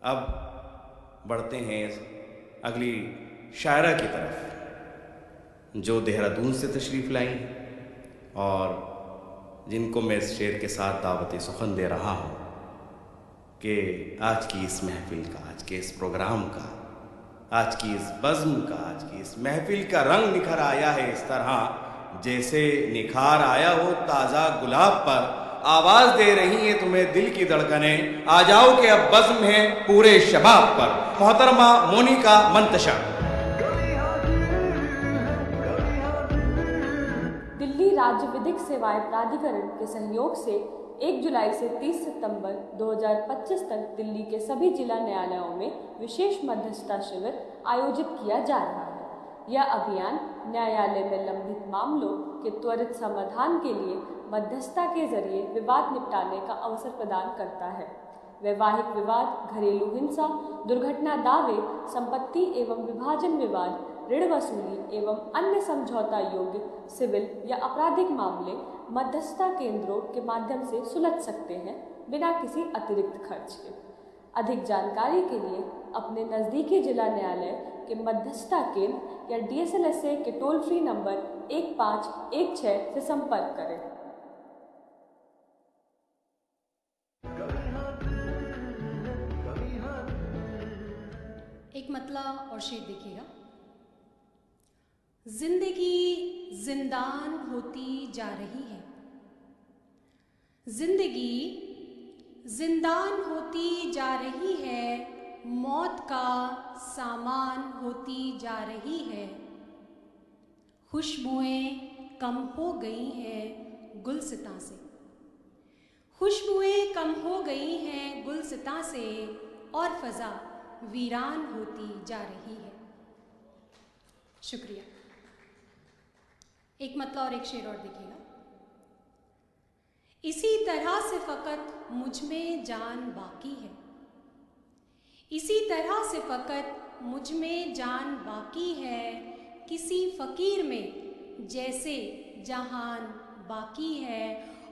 अब बढ़ते हैं अगली शायरा की तरफ, जो देहरादून से तशरीफ़ लाई हैं और जिनको मैं इस शेर के साथ दावत सुखन दे रहा हूँ कि आज की इस महफ़िल का, आज के इस प्रोग्राम का, आज की इस बज़्म का, आज की इस महफ़िल का रंग निखर आया है इस तरह जैसे निखार आया हो ताज़ा गुलाब पर। आवाज़ दे रही हैं तुम्हें दिल की धड़कनें, आ जाओ कि अब बज़्म है पूरे शबाब पर। मोहतरमा मोनिका मंतशा। दिल्ली राज्य विधिक सेवाएं प्राधिकरण के सहयोग से 1 जुलाई से 30 सितंबर 2025 तक दिल्ली के सभी जिला न्यायालयों में विशेष मध्यस्थता शिविर आयोजित किया जा रहा है। यह अभियान न्यायालय में लंबित मामलों के त्वरित समाधान के लिए मध्यस्थता के जरिए विवाद निपटाने का अवसर प्रदान करता है। वैवाहिक विवाद, घरेलू हिंसा, दुर्घटना दावे, संपत्ति एवं विभाजन विवाद, ऋण वसूली एवं अन्य समझौता योग्य सिविल या आपराधिक मामले मध्यस्थता केंद्रों के माध्यम से सुलझ सकते हैं बिना किसी अतिरिक्त खर्च के। अधिक जानकारी के लिए अपने नज़दीकी जिला न्यायालय के मध्यस्थता केंद्र या DSLSA के टोल फ्री नंबर 1516 से संपर्क करें। एक मतला और शेर देखिएगा। जिंदगी जिंदान होती जा रही है, जिंदगी जिंदान होती जा रही है, मौत का सामान होती जा रही है। खुशबुएं कम हो गई हैं गुलसितां से, खुशबुएं कम हो गई हैं गुलसितां से, और फजा वीरान होती जा रही है। शुक्रिया। एक मतला और एक शेर और देखिएगा। इसी तरह से फ़कत मुझ में जान बाकी है, इसी तरह से फ़कत मुझ में जान बाकी है, किसी फ़कीर में जैसे जहान बाकी है,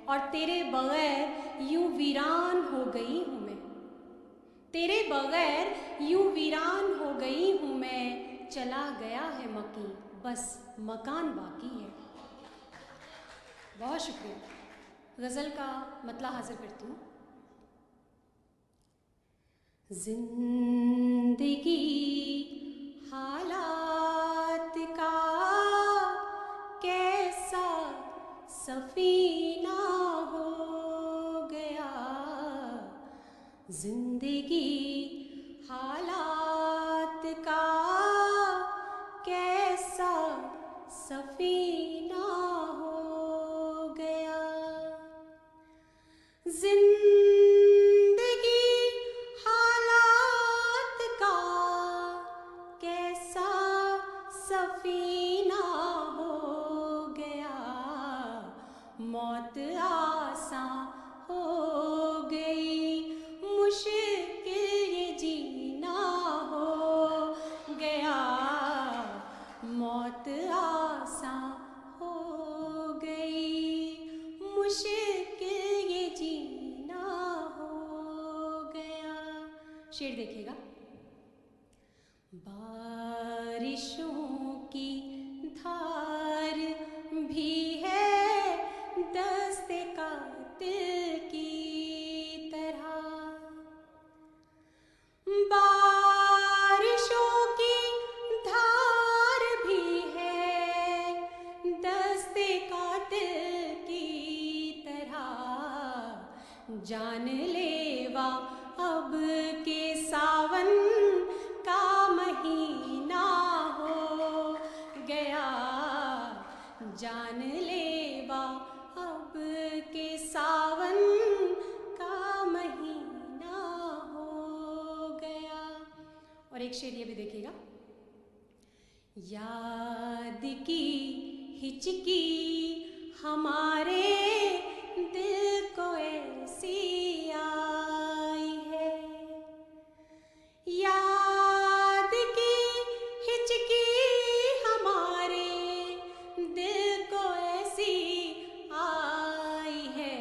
और तेरे बग़ैर यूं वीरान हो गई हूँ मैं, तेरे बग़ैर यूं वीरान हो गई हूँ मैं, चला गया है मकी बस मकान बाकी है। बहुत शुक्रिया। गज़ल का मतला हाजिर करती हूँ। जिंदगी हालात का कैसा सफीना हो गया, जिंदगी हालात का कैसा सफीना हो गया, जिंदगी हालात का कैसा सफीना हो गया, मौत आसान हो गई, मुश्किल ये जीना हो गया, मौत आसान हो गई, मुश्किल ये जीना हो गया। शेर देखिएगा। बारिशों की धार भी है दस्ते कातिल की तरह, बारिशों की धार भी है दस्ते कातिल की तरह, जानलेवा अब के सावन का महीना हो गया, जानलेवा अब के सावन का महीना हो गया। और एक शेर ये भी देखिएगा। याद की हिचकी हमारे दिल को ऐसी आई है, याद की हिचकी हमारे दिल को ऐसी आई है,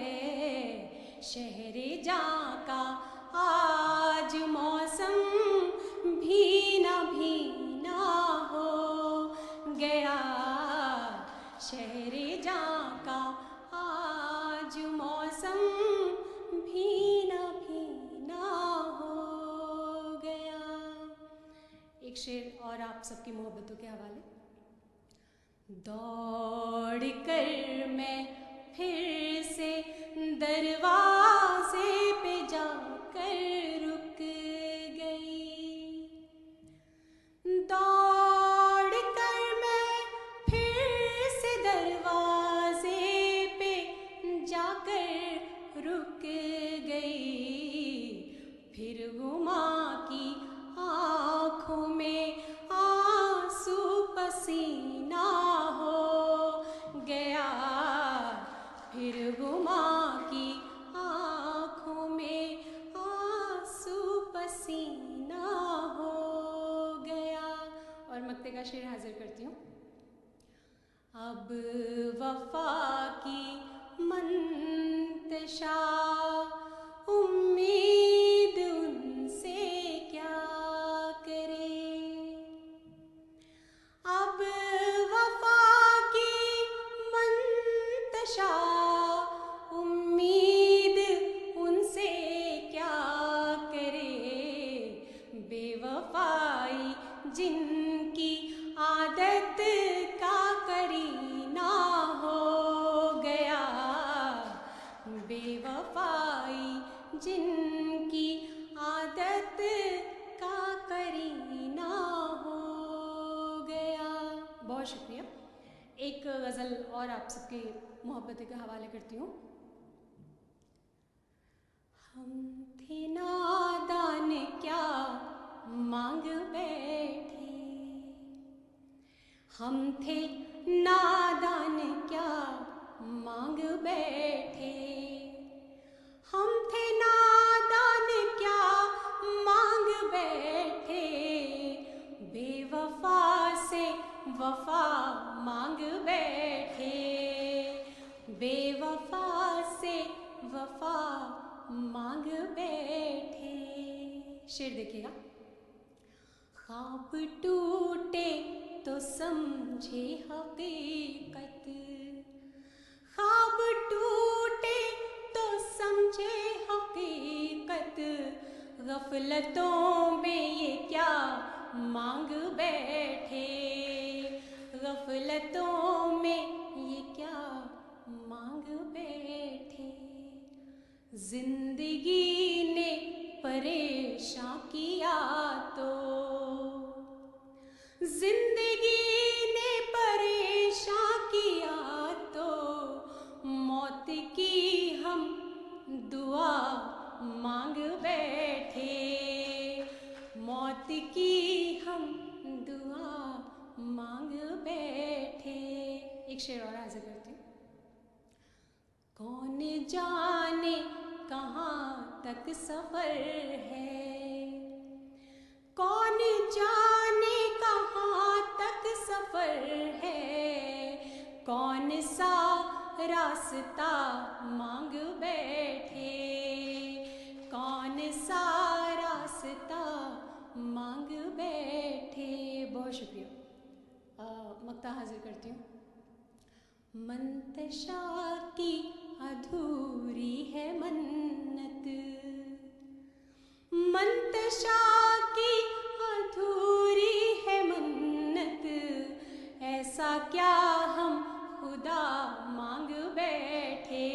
शहरे जां का आज मौसम शेर और आप सबकी मोहब्बतों के हवाले। दौड़ कर मैं फिर से दरवाजे पे जाकर रुक गई। दौड़ कर मैं फिर से दरवाजे पे जाकर रुक गई। फिर गुमा की आँखों में आंसू पसीना हो गया। फिर गुमा की आँखों में आंसू पसीना हो गया। और मक्ते का शेर हाजिर करती हूँ। अब वफा की मंतशा उम्मीद उनसे क्या करे। अब वफा की मंतशा उम्मीद उनसे क्या करे। बेवफाई जिनकी आदत का करीना हो गया। बेवफाई जिनकी आदत का करीना हो गया। बहुत शुक्रिया। एक गज़ल और आप सबके मोहब्बत के हवाले करती हूँ। हम थे नादान क्या मांग बैठे। हम थे नादान क्या मांग बैठे। हम थे नादान क्या मांग बैठे। बेवफा से वफा मांग बैठे। बेवफा से वफा मांग बैठे। शेर देखिएगा। ख्वाब टूटे तो समझे हकीकत। ख्वाब टूटे तो समझे हकीकत। गफलतों में ये क्या मांग बैठे। गफलतों में ये क्या मांग बैठे। जिंदगी ने परेशान किया तो। जिंदगी ने परेशान किया तो। मौत की हम दुआ मांग बैठे। मौत की हम दुआ मांग बैठे। एक शेर और हाजिर करती हूँ। कौन जाने कहाँ तक सफर है। कौन जाने कहाँ तक सफर है। कौन सा रास्ता मांग बैठे। कौन सा रास्ता मांग बैठे। बहुत शुक्रिया। मक्ता हाजिर करती हूँ। मंतशा की अधूरी है मन्नत। मंतशा की अधूरी है मन्नत। ऐसा क्या हम खुदा मांग बैठे।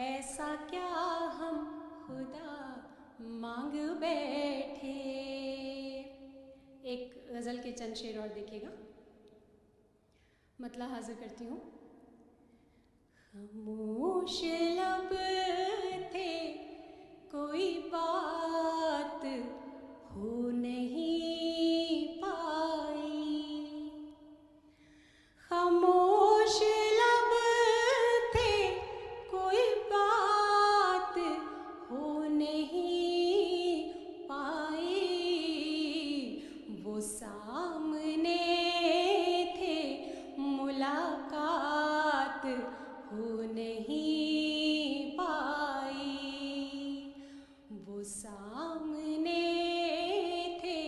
ऐसा क्या हम खुदा मांग बैठे। एक गज़ल के चंद शेर और देखिएगा। मतलब हाजिर करती हूँ। खामोश लब थे कोई बात हो नहीं पाई। खामोश लब थे कोई बात हो नहीं पाई। वो सामने थे मुलाकात हो नहीं पाई। वो सामने थे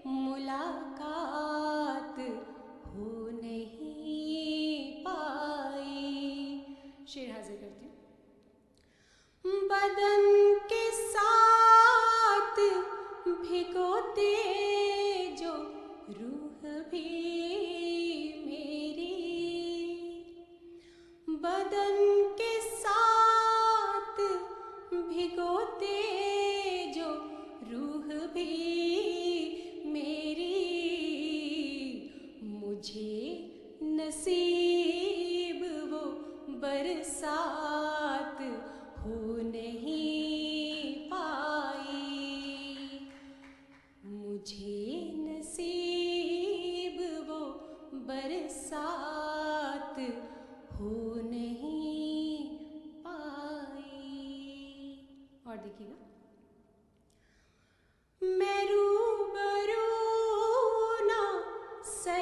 मुलाकात हो नहीं पाई। शेर हाजिर करती हूँ। बदन के साथ भिगोते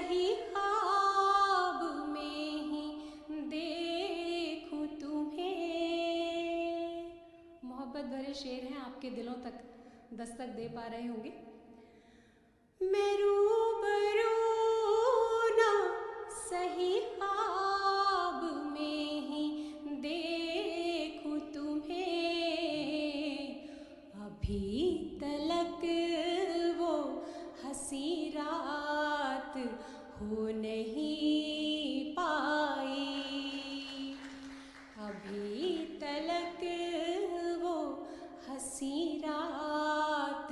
सही ख्वाब में ही देखूं तुम्हें। मोहब्बत भरे शेर हैं, आपके दिलों तक दस्तक दे पा रहे होंगे। मैं रूबरू ना सही ख्वाब में ही देखूं तुम्हें, अभी तलक वो हंसी रात हो नहीं पाई, अभी तलक वो हंसी रात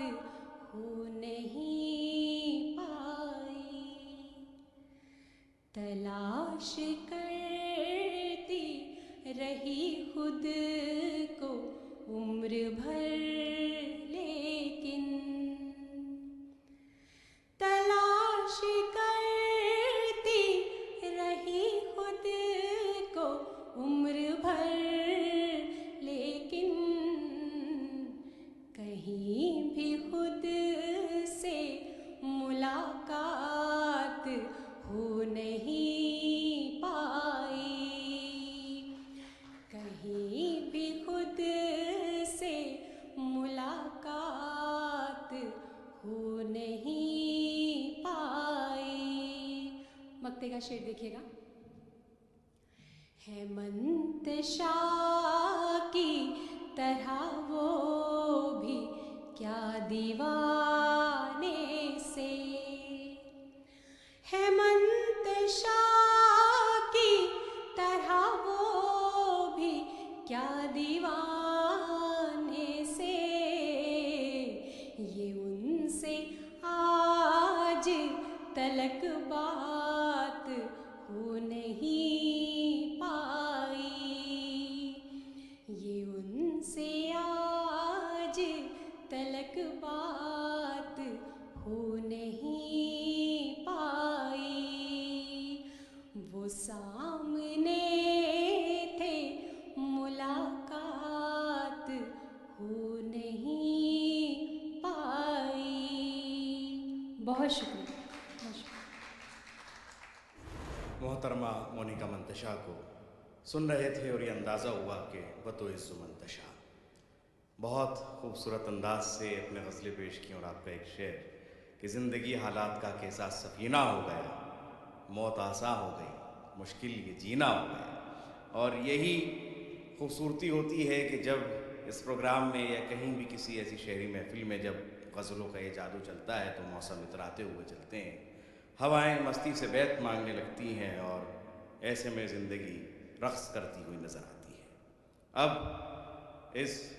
हो नहीं पाई। तलाश करती रही खुद को उम्र भर, लेकिन तलाश करती रही खुद को उम्र भर, लेकिन कहीं भी खुद से मुलाकात हो नहीं पाई, कहीं भी खुद से मुलाकात हो नहीं पाई। मक्ते का शेर देखिएगा। हेमंत शाह की तरह वो भी क्या दीवाने से, हेमंत शाह की तरह वो भी क्या दीवाने से, ये उनसे आज तलक बात हो नहीं पाई, ये उनसे आज तलक बात हो नहीं पाई। वो सामने थे, मुलाकात हो नहीं पाई। बहुत शुक्रिया। मोहतरमा मोनिका मंतशा को सुन रहे थे और ये अंदाज़ा हुआ कि बतो-इज़्ज़ मंतशा बहुत खूबसूरत अंदाज से अपने गज़लें पेश की। और आपका एक शेर कि ज़िंदगी हालात का कैसा सफ़ीना हो गया, मौत आसा हो गई, मुश्किल ये जीना हो गया। और यही खूबसूरती होती है कि जब इस प्रोग्राम में या कहीं भी किसी ऐसी शहरी महफिल में जब गज़लों का ये जादू चलता है तो मौसम इतराते हुए चलते हैं, हवाएं मस्ती से बैत मांगने लगती हैं और ऐसे में ज़िंदगी रक़्स करती हुई नज़र आती है। अब इस